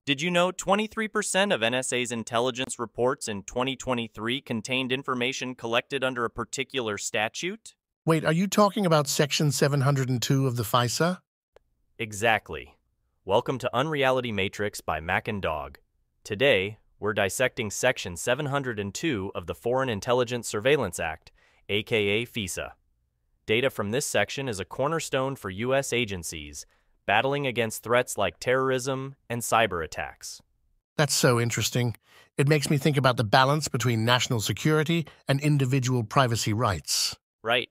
Did you know 23% of NSA's intelligence reports in 2023 contained information collected under a particular statute? Wait, are you talking about Section 702 of the FISA? Exactly. Welcome to Unreality Matrix by Mack and Dog. Today, we're dissecting Section 702 of the Foreign Intelligence Surveillance Act, aka FISA. Data from this section is a cornerstone for U.S. agencies battling against threats like terrorism and cyber attacks. That's so interesting. It makes me think about the balance between national security and individual privacy rights. Right.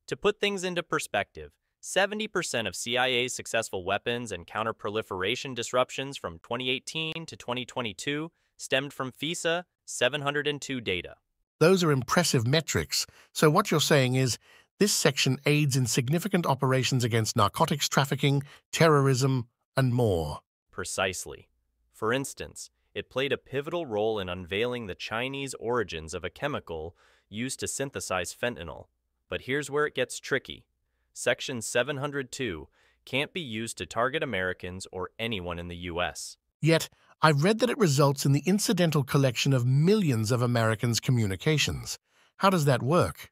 To put things into perspective, 70% of CIA's successful weapons and counter-proliferation disruptions from 2018 to 2022 stemmed from FISA 702 data. Those are impressive metrics. So what you're saying is, this section aids in significant operations against narcotics trafficking, terrorism, and more. Precisely. For instance, it played a pivotal role in unveiling the Chinese origins of a chemical used to synthesize fentanyl. But here's where it gets tricky. Section 702 can't be used to target Americans or anyone in the U.S. Yet, I've read that it results in the incidental collection of millions of Americans' communications. How does that work?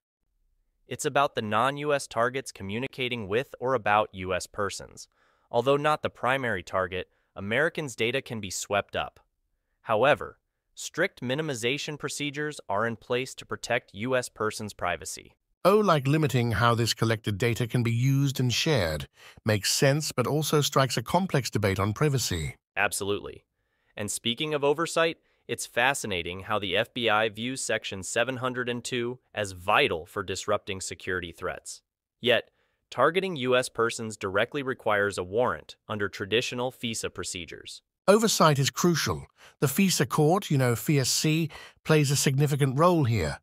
It's about the non-U.S. targets communicating with or about U.S. persons. Although not the primary target, Americans' data can be swept up. However, strict minimization procedures are in place to protect U.S. persons' privacy. Oh, like limiting how this collected data can be used and shared. Makes sense, but also strikes a complex debate on privacy. Absolutely. And speaking of oversight, it's fascinating how the FBI views Section 702 as vital for disrupting security threats. Yet, targeting U.S. persons directly requires a warrant under traditional FISA procedures. Oversight is crucial. The FISA Court, FISC, plays a significant role here.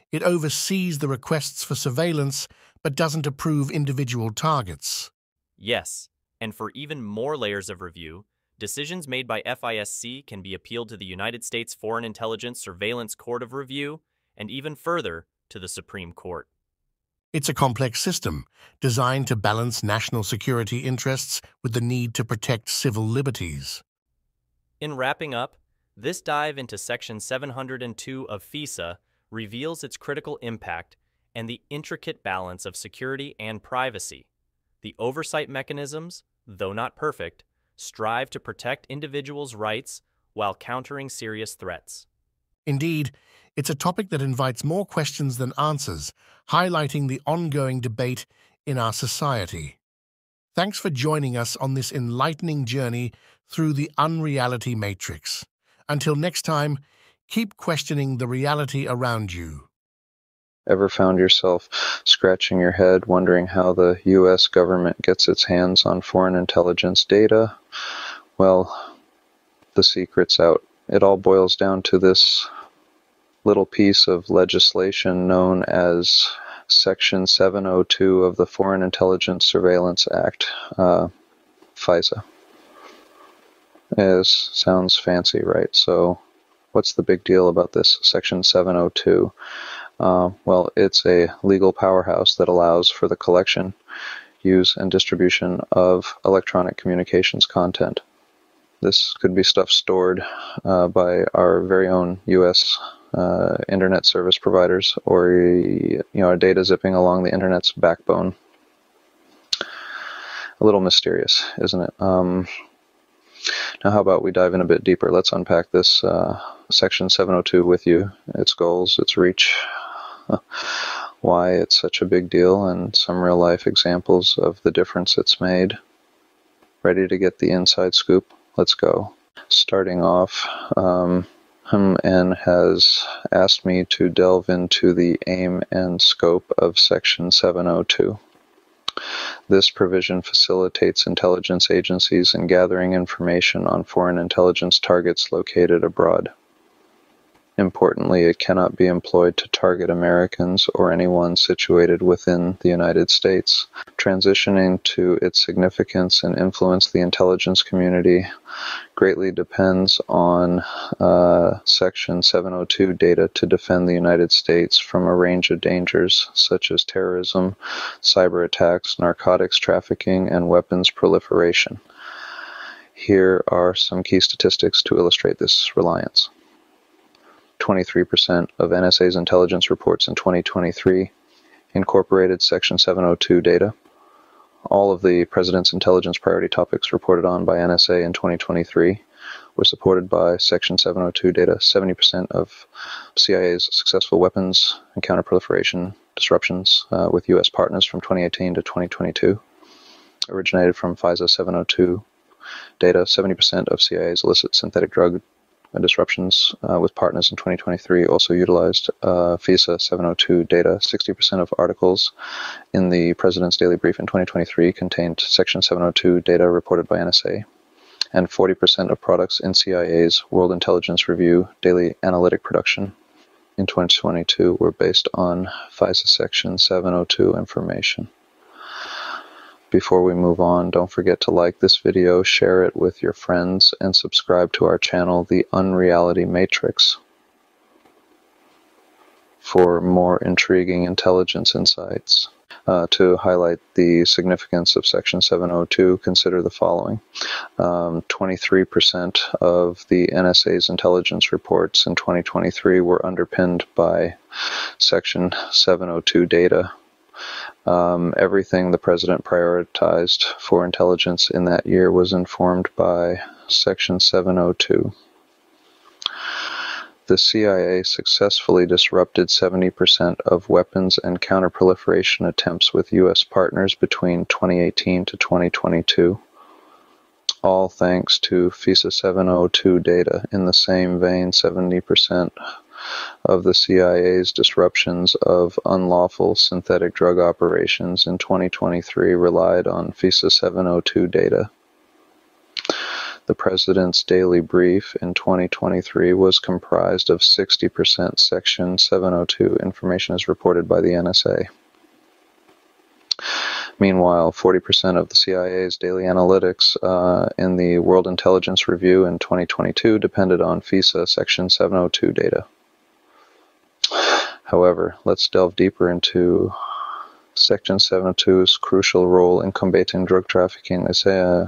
It oversees the requests for surveillance, but doesn't approve individual targets. Yes, and for even more layers of review, decisions made by FISC can be appealed to the United States Foreign Intelligence Surveillance Court of Review, and even further, to the Supreme Court. It's a complex system, designed to balance national security interests with the need to protect civil liberties. In wrapping up, this dive into Section 702 of FISA reveals its critical impact and the intricate balance of security and privacy. The oversight mechanisms, though not perfect, strive to protect individuals' rights while countering serious threats. Indeed, it's a topic that invites more questions than answers, highlighting the ongoing debate in our society. Thanks for joining us on this enlightening journey through the unreality matrix. Until next time, keep questioning the reality around you. Ever found yourself scratching your head wondering how the U.S. government gets its hands on foreign intelligence data? Well, the secret's out. It all boils down to this little piece of legislation known as Section 702 of the Foreign Intelligence Surveillance Act, FISA. It sounds fancy, right? So what's the big deal about this Section 702? Well, it's a legal powerhouse that allows for the collection, use, and distribution of electronic communications content. This could be stuff stored by our very own U.S. Internet service providers, or data zipping along the Internet's backbone. A little mysterious, isn't it? Now, how about we dive in a bit deeper? Let's unpack this Section 702 with you, its goals, its reach, why it's such a big deal, and some real-life examples of the difference it's made. Ready to get the inside scoop? Let's go. Starting off, N has asked me to delve into the aim and scope of Section 702. This provision facilitates intelligence agencies in gathering information on foreign intelligence targets located abroad. Importantly, it cannot be employed to target Americans or anyone situated within the United States. Transitioning to its significance and influence the intelligence community greatly depends on Section 702 data to defend the United States from a range of dangers such as terrorism, cyber attacks, narcotics trafficking, and weapons proliferation. Here are some key statistics to illustrate this reliance. 23% of NSA's intelligence reports in 2023 incorporated Section 702 data. All of the President's intelligence priority topics reported on by NSA in 2023 were supported by Section 702 data. 70% of CIA's successful weapons and counter-proliferation disruptions with U.S. partners from 2018 to 2022 originated from FISA 702 data. 70% of CIA's illicit synthetic drug disruptions with partners in 2023 also utilized FISA 702 data. 60% of articles in the President's Daily Brief in 2023 contained Section 702 data reported by NSA. And 40% of products in CIA's World Intelligence Review daily analytic production in 2022 were based on FISA Section 702 information. Before we move on, don't forget to like this video, share it with your friends, and subscribe to our channel, The Unreality Matrix, for more intriguing intelligence insights. To highlight the significance of Section 702, consider the following. 23% of the NSA's intelligence reports in 2023 were underpinned by Section 702 data. Everything the President prioritized for intelligence in that year was informed by Section 702. The CIA successfully disrupted 70% of weapons and counter-proliferation attempts with U.S. partners between 2018 to 2022, all thanks to FISA 702 data. In the same vein, 70% of the CIA's disruptions of unlawful synthetic drug operations in 2023 relied on FISA 702 data. The President's Daily Brief in 2023 was comprised of 60% Section 702 information as reported by the NSA. Meanwhile, 40% of the CIA's daily analytics in the World Intelligence Review in 2022 depended on FISA Section 702 data. However, let's delve deeper into Section 702's crucial role in combating drug trafficking. They say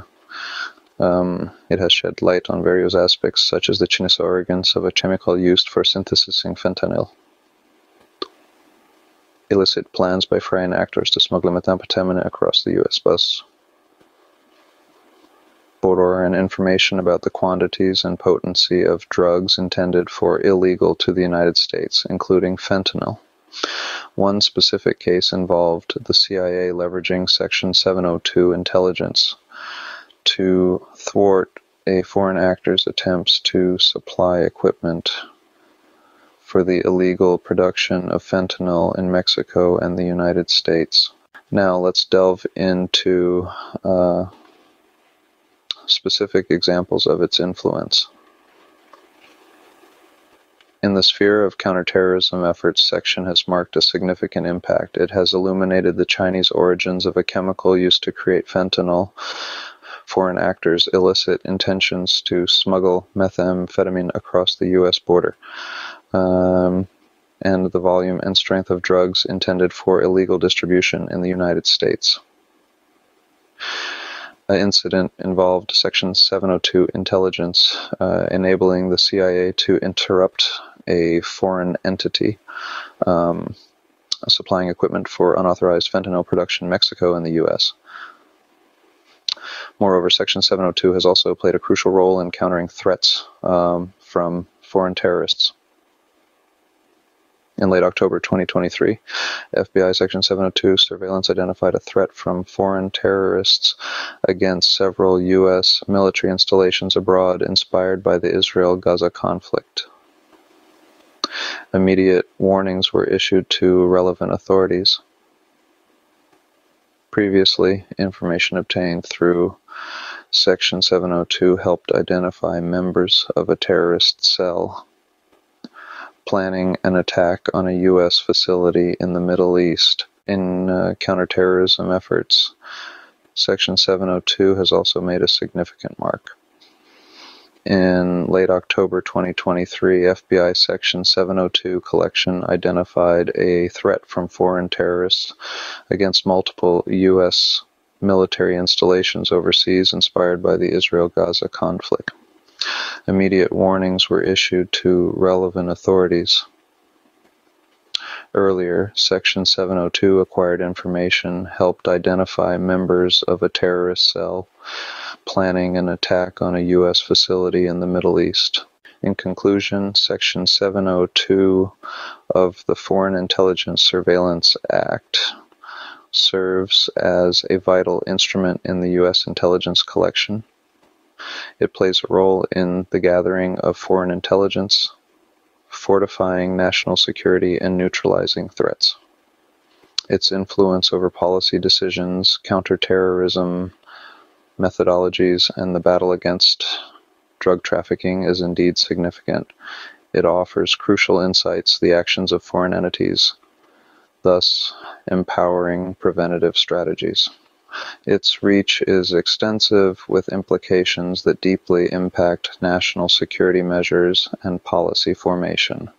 it has shed light on various aspects, such as the Chinese origins of a chemical used for synthesizing fentanyl, illicit plans by foreign actors to smuggle methamphetamine across the U.S. bus border, and information about the quantities and potency of drugs intended for illegal to the United States, including fentanyl. One specific case involved the CIA leveraging Section 702 intelligence to thwart a foreign actor's attempts to supply equipment for the illegal production of fentanyl in Mexico and the United States. Now let's delve into specific examples of its influence. In the sphere of counterterrorism efforts, Section has marked a significant impact. It has illuminated the Chinese origins of a chemical used to create fentanyl, foreign actors' illicit intentions to smuggle methamphetamine across the U.S. border, and the volume and strength of drugs intended for illegal distribution in the United States. An incident involved Section 702 intelligence, enabling the CIA to interrupt a foreign entity supplying equipment for unauthorized fentanyl production in Mexico and the U.S. Moreover, Section 702 has also played a crucial role in countering threats from foreign terrorists. In late October 2023, FBI Section 702 surveillance identified a threat from foreign terrorists against several U.S. military installations abroad inspired by the Israel-Gaza conflict. Immediate warnings were issued to relevant authorities. Previously, information obtained through Section 702 helped identify members of a terrorist cell planning an attack on a U.S. facility in the Middle East. In counterterrorism efforts, Section 702 has also made a significant mark. In late October 2023, FBI Section 702 collection identified a threat from foreign terrorists against multiple U.S. military installations overseas inspired by the Israel-Gaza conflict. Immediate warnings were issued to relevant authorities. Earlier, Section 702 acquired information helped identify members of a terrorist cell planning an attack on a U.S. facility in the Middle East. In conclusion, Section 702 of the Foreign Intelligence Surveillance Act serves as a vital instrument in the U.S. intelligence collection. It plays a role in the gathering of foreign intelligence, fortifying national security, and neutralizing threats. Its influence over policy decisions, counterterrorism, methodologies, and the battle against drug trafficking is indeed significant. It offers crucial insights to the actions of foreign entities, thus empowering preventative strategies. Its reach is extensive, with implications that deeply impact national security measures and policy formation.